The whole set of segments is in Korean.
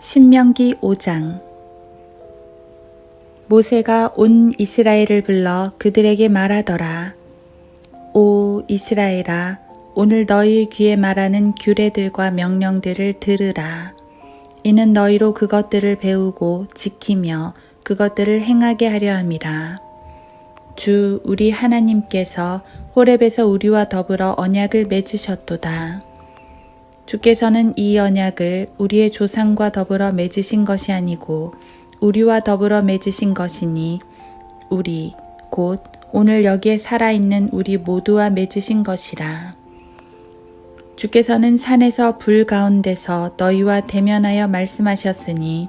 신명기 5장. 모세가 온 이스라엘을 불러 그들에게 말하더라. 오 이스라엘아, 오늘 너희 귀에 말하는 규례들과 명령들을 들으라. 이는 너희로 그것들을 배우고 지키며 그것들을 행하게 하려 함이라. 주 우리 하나님께서 호렙에서 우리와 더불어 언약을 맺으셨도다. 주께서는 이 언약을 우리의 조상과 더불어 맺으신 것이 아니고 우리와 더불어 맺으신 것이니 우리 곧 오늘 여기에 살아있는 우리 모두와 맺으신 것이라. 주께서는 산에서 불 가운데서 너희와 대면하여 말씀하셨으니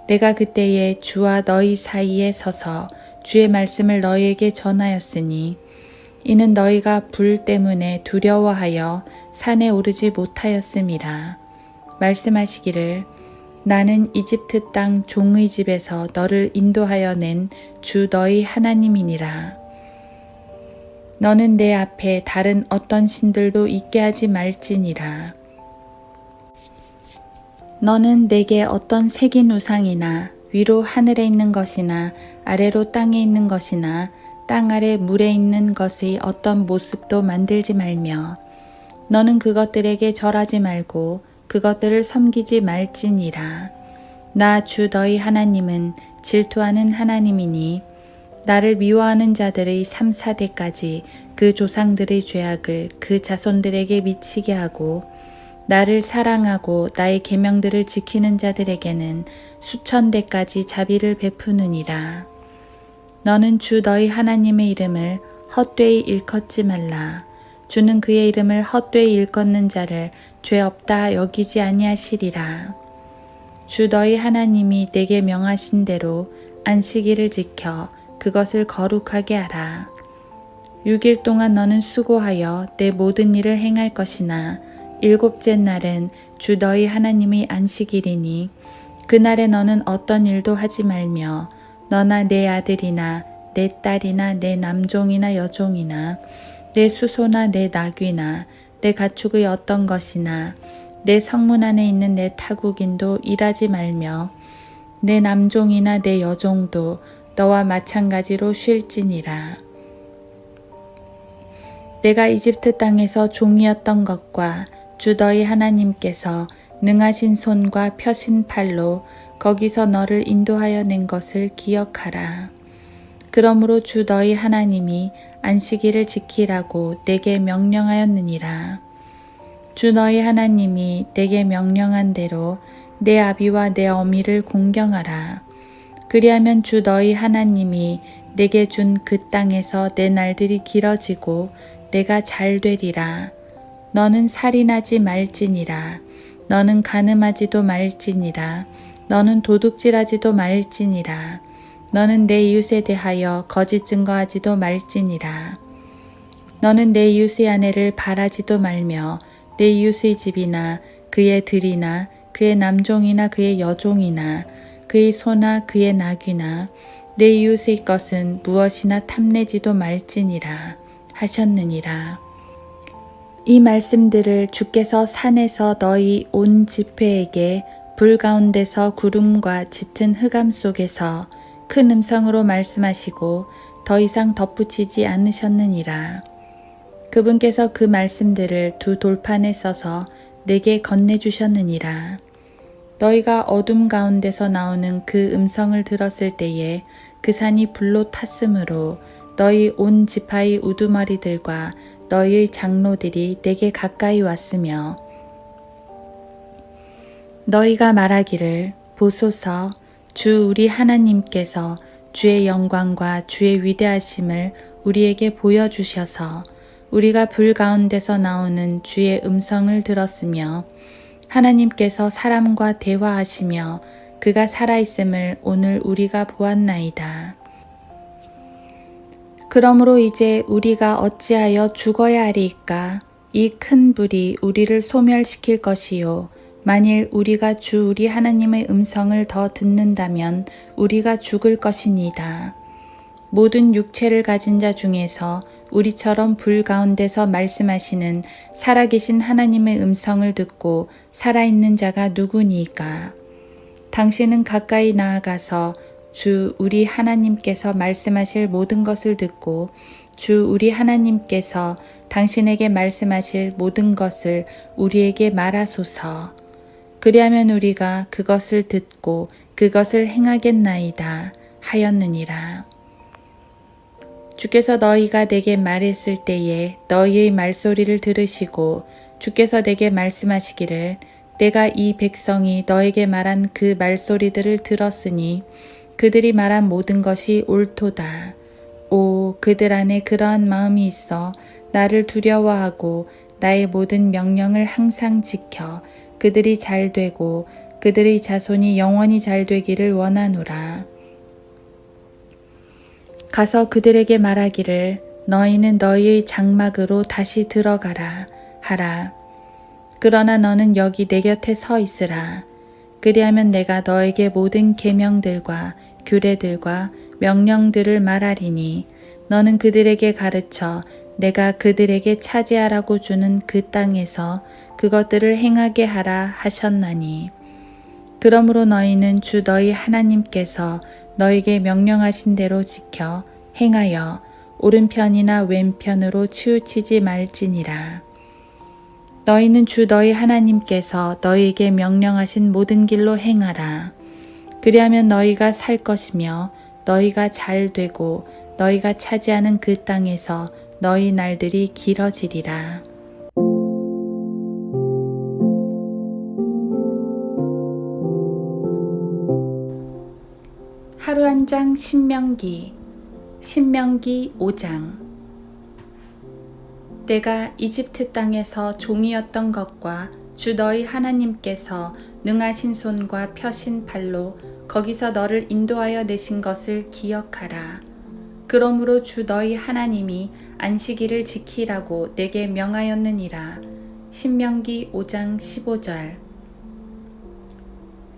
내가 그때에 주와 너희 사이에 서서 주의 말씀을 너희에게 전하였으니 이는 너희가 불 때문에 두려워하여 산에 오르지 못하였음이라. 말씀하시기를 나는 이집트 땅 종의 집에서 너를 인도하여 낸 주 너희 하나님이니라. 너는 내 앞에 다른 어떤 신들도 있게 하지 말지니라. 너는 내게 어떤 새긴 우상이나 위로 하늘에 있는 것이나 아래로 땅에 있는 것이나 땅 아래 물에 있는 것의 어떤 모습도 만들지 말며 너는 그것들에게 절하지 말고 그것들을 섬기지 말지니라. 나 주 너희 하나님은 질투하는 하나님이니 나를 미워하는 자들의 3, 4대까지 그 조상들의 죄악을 그 자손들에게 미치게 하고 나를 사랑하고 나의 계명들을 지키는 자들에게는 수천 대까지 자비를 베푸느니라. 너는 주 너희 하나님의 이름을 헛되이 일컫지 말라. 주는 그의 이름을 헛되이 일컫는 자를 죄 없다 여기지 아니하시리라. 주 너희 하나님이 내게 명하신 대로 안식일을 지켜 그것을 거룩하게 하라. 6일 동안 너는 수고하여 내 모든 일을 행할 것이나 일곱째 날은 주 너희 하나님의 안식일이니 그날에 너는 어떤 일도 하지 말며 너나 내 아들이나 내 딸이나 내 남종이나 여종이나 내 수소나 내 나귀나 내 가축의 어떤 것이나 내 성문 안에 있는 내 타국인도 일하지 말며 내 남종이나 내 여종도 너와 마찬가지로 쉴지니라. 내가 이집트 땅에서 종이었던 것과 주 너희 하나님께서 능하신 손과 펴신 팔로 거기서 너를 인도하여 낸 것을 기억하라. 그러므로 주 너희 하나님이 안식일을 지키라고 내게 명령하였느니라. 주 너희 하나님이 내게 명령한 대로 내 아비와 내 어미를 공경하라. 그리하면 주 너희 하나님이 내게 준 그 땅에서 내 날들이 길어지고 내가 잘 되리라. 너는 살인하지 말지니라. 너는 간음하지도 말지니라. 너는 도둑질하지도 말지니라. 너는 내 이웃에 대하여 거짓 증거하지도 말지니라. 너는 내 이웃의 아내를 바라지도 말며 내 이웃의 집이나 그의 들이나 그의 남종이나 그의 여종이나 그의 소나 그의 나귀나 내 이웃의 것은 무엇이나 탐내지도 말지니라 하셨느니라. 이 말씀들을 주께서 산에서 너희 온 집회에게 불 가운데서 구름과 짙은 흑암 속에서 큰 음성으로 말씀하시고 더 이상 덧붙이지 않으셨느니라. 그분께서 그 말씀들을 두 돌판에 써서 내게 건네주셨느니라. 너희가 어둠 가운데서 나오는 그 음성을 들었을 때에 그 산이 불로 탔으므로 너희 온 지파의 우두머리들과 너희의 장로들이 내게 가까이 왔으며 너희가 말하기를 보소서 주 우리 하나님께서 주의 영광과 주의 위대하심을 우리에게 보여주셔서 우리가 불 가운데서 나오는 주의 음성을 들었으며 하나님께서 사람과 대화하시며 그가 살아있음을 오늘 우리가 보았나이다. 그러므로 이제 우리가 어찌하여 죽어야 하리이까? 이 큰 불이 우리를 소멸시킬 것이요 만일 우리가 주 우리 하나님의 음성을 더 듣는다면 우리가 죽을 것이니이다. 모든 육체를 가진 자 중에서 우리처럼 불 가운데서 말씀하시는 살아계신 하나님의 음성을 듣고 살아있는 자가 누구니이까? 당신은 가까이 나아가서 주 우리 하나님께서 말씀하실 모든 것을 듣고 주 우리 하나님께서 당신에게 말씀하실 모든 것을 우리에게 말하소서. 그리하면 우리가 그것을 듣고 그것을 행하겠나이다 하였느니라. 주께서 너희가 내게 말했을 때에 너희의 말소리를 들으시고 주께서 내게 말씀하시기를 내가 이 백성이 너에게 말한 그 말소리들을 들었으니 그들이 말한 모든 것이 옳도다. 오, 그들 안에 그러한 마음이 있어 나를 두려워하고 나의 모든 명령을 항상 지켜 그들이 잘 되고 그들의 자손이 영원히 잘 되기를 원하노라. 가서 그들에게 말하기를 너희는 너희의 장막으로 다시 들어가라 하라. 그러나 너는 여기 내 곁에 서 있으라. 그리하면 내가 너에게 모든 계명들과 규례들과 명령들을 말하리니 너는 그들에게 가르쳐 내가 그들에게 차지하라고 주는 그 땅에서 그것들을 행하게 하라 하셨나니 그러므로 너희는 주 너희 하나님께서 너희에게 명령하신 대로 지켜 행하여 오른편이나 왼편으로 치우치지 말지니라. 너희는 주 너희 하나님께서 너희에게 명령하신 모든 길로 행하라. 그리하면 너희가 살 것이며 너희가 잘 되고 너희가 차지하는 그 땅에서 너희 날들이 길어지리라. 하루 한 장 신명기 5장. 내가 이집트 땅에서 종이었던 것과 주 너희 하나님께서 능하신 손과 펴신 팔로 거기서 너를 인도하여 내신 것을 기억하라. 그러므로 주 너희 하나님이 안식일을 지키라고 내게 명하였느니라. 신명기 5장 15절.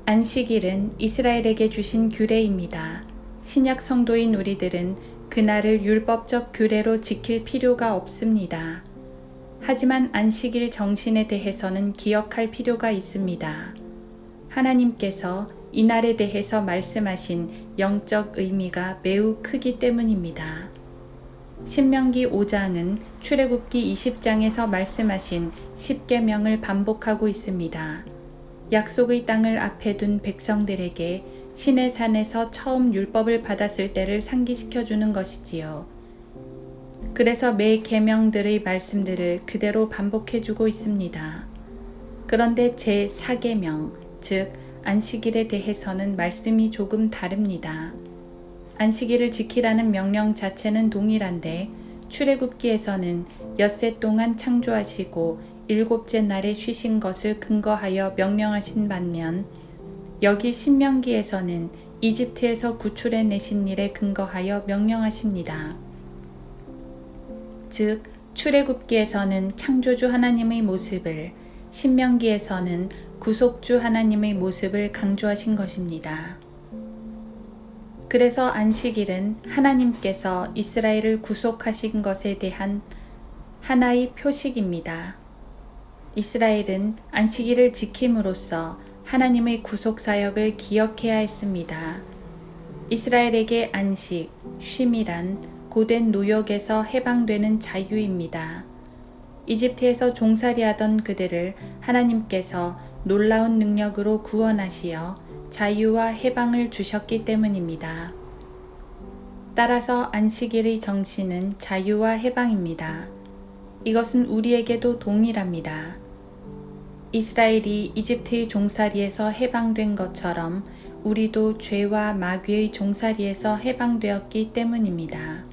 안식일은 이스라엘에게 주신 규례입니다. 신약 성도인 우리들은 그날을 율법적 규례로 지킬 필요가 없습니다. 하지만 안식일 정신에 대해서는 기억할 필요가 있습니다. 하나님께서 이날에 대해서 말씀하신 영적 의미가 매우 크기 때문입니다. 신명기 5장은 출애굽기 20장에서 말씀하신 10계명을 반복하고 있습니다. 약속의 땅을 앞에 둔 백성들에게 시내 산에서 처음 율법을 받았을 때를 상기시켜 주는 것이지요. 그래서 매 계명들의 말씀들을 그대로 반복해 주고 있습니다. 그런데 제4계명, 즉 안식일에 대해서는 말씀이 조금 다릅니다. 안식일을 지키라는 명령 자체는 동일한데 출애굽기에서는 엿새 동안 창조하시고 일곱째 날에 쉬신 것을 근거하여 명령하신 반면 여기 신명기에서는 이집트에서 구출해 내신 일에 근거하여 명령하십니다. 즉 출애굽기에서는 창조주 하나님의 모습을, 신명기에서는 구속주 하나님의 모습을 강조하신 것입니다. 그래서 안식일은 하나님께서 이스라엘을 구속하신 것에 대한 하나의 표식입니다. 이스라엘은 안식일을 지킴으로써 하나님의 구속 사역을 기억해야 했습니다. 이스라엘에게 안식, 쉼이란 고된 노역에서 해방되는 자유입니다. 이집트에서 종살이하던 그들을 하나님께서 놀라운 능력으로 구원하시어 자유와 해방을 주셨기 때문입니다. 따라서 안식일의 정신은 자유와 해방입니다. 이것은 우리에게도 동일합니다. 이스라엘이 이집트의 종살이에서 해방된 것처럼 우리도 죄와 마귀의 종살이에서 해방되었기 때문입니다.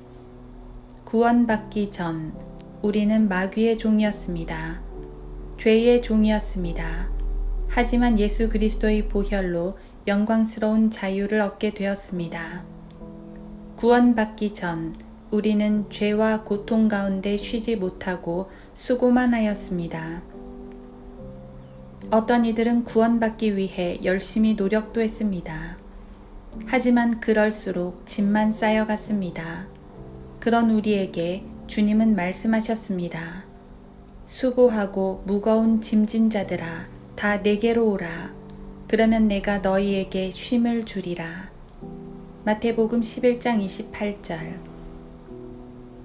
구원받기 전 우리는 마귀의 종이었습니다. 죄의 종이었습니다. 하지만 예수 그리스도의 보혈로 영광스러운 자유를 얻게 되었습니다. 구원받기 전 우리는 죄와 고통 가운데 쉬지 못하고 수고만 하였습니다. 어떤 이들은 구원받기 위해 열심히 노력도 했습니다. 하지만 그럴수록 짐만 쌓여갔습니다. 그런 우리에게 주님은 말씀하셨습니다. 수고하고 무거운 짐진 자들아, 다 내게로 오라. 그러면 내가 너희에게 쉼을 주리라. 마태복음 11장 28절.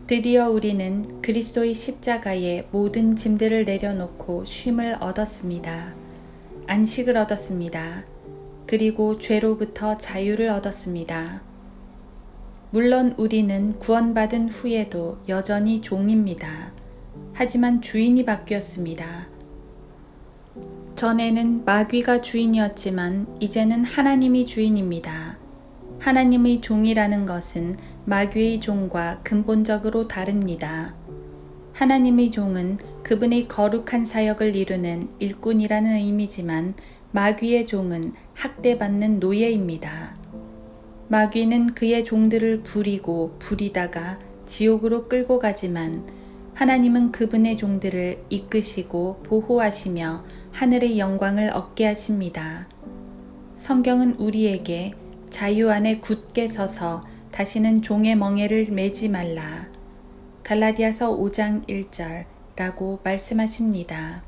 드디어 우리는 그리스도의 십자가에 모든 짐들을 내려놓고 쉼을 얻었습니다. 안식을 얻었습니다. 그리고 죄로부터 자유를 얻었습니다. 물론 우리는 구원받은 후에도 여전히 종입니다. 하지만 주인이 바뀌었습니다. 전에는 마귀가 주인이었지만 이제는 하나님이 주인입니다. 하나님의 종이라는 것은 마귀의 종과 근본적으로 다릅니다. 하나님의 종은 그분의 거룩한 사역을 이루는 일꾼이라는 의미지만 마귀의 종은 학대받는 노예입니다. 마귀는 그의 종들을 부리다가 지옥으로 끌고 가지만 하나님은 그분의 종들을 이끄시고 보호하시며 하늘의 영광을 얻게 하십니다. 성경은 우리에게 자유 안에 굳게 서서 다시는 종의 멍에를 매지 말라. 갈라디아서 5장 1절라고 말씀하십니다.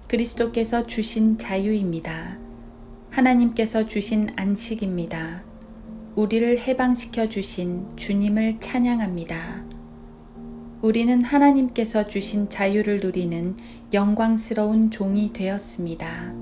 그리스도께서 주신 자유입니다. 하나님께서 주신 안식입니다. 우리를 해방시켜 주신 주님을 찬양합니다. 우리는 하나님께서 주신 자유를 누리는 영광스러운 종이 되었습니다.